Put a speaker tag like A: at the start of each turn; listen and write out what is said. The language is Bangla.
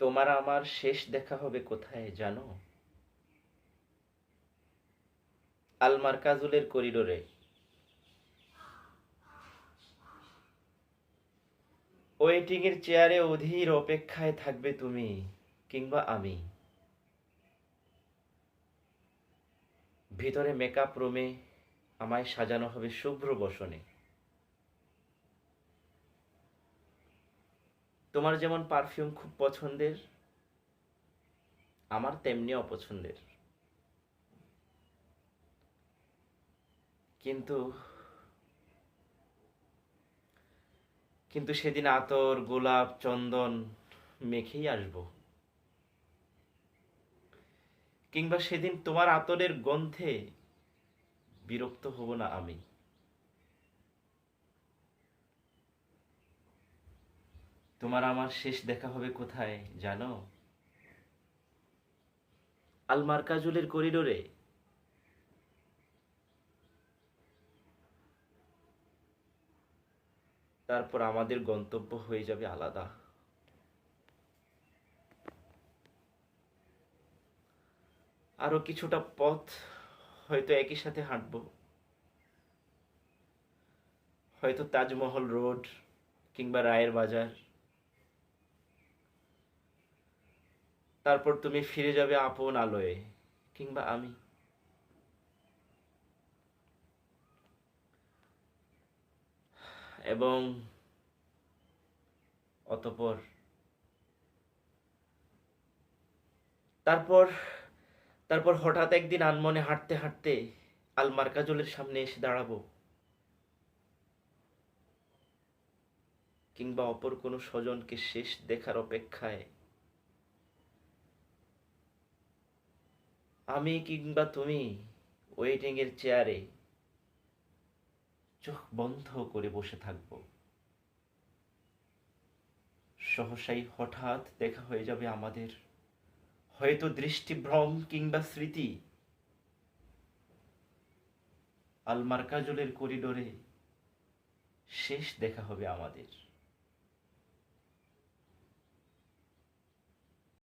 A: তোমার আমার শেষ দেখা হবে কোথায় জানো? আল মার্কাজুলের করিডোরে। ওয়েটিং এর চেয়ারে অধীর অপেক্ষায় থাকবে তুমি, কিংবা আমি। ভিতরে মেকআপ রুমে আমায় সাজানো হবে শুভ্র বসনে। তোমার যেমন পারফিউম খুব পছন্দের, আমার তেমনি অপছন্দের। কিন্তু কিন্তু সেদিন আতর, গোলাপ, চন্দন মেখেই আসবো। কিংবা সেদিন তোমার আতরের গন্ধে বিরক্ত হব না আমি। তোমার আমার শেষ দেখা হবে কোথায় জানো? আল মার্কাজুলের করিডোরে। তারপর আমাদের গন্তব্য হয়ে যাবে আলাদা। আরো কিছুটা পথ হয়তো একই সাথে হাঁটবো। হয়তো তাজমহল রোড, কিংবা রায়ের বাজার। তারপর তুমি ফিরে যাবে আপন আলোয়, কিংবা আমি। এবং অতপর তারপর তারপর হঠাৎ একদিন আনমনে হাঁটতে হাঁটতে আল মার্কাজুলের সামনে এসে দাঁড়াবো। কিংবা অপর কোনো স্বজনকে শেষ দেখার অপেক্ষায় আমি কিংবা তুমি ওয়েটিং এর চেয়ারে চোখ বন্ধ করে বসে থাকবো। সহসাই হঠাৎ দেখা হয়ে যাবে আমাদের, হয়তো দৃষ্টিভ্রম কিংবা স্মৃতি। আল মার্কাজুলের করিডোরে শেষ দেখা হবে আমাদের।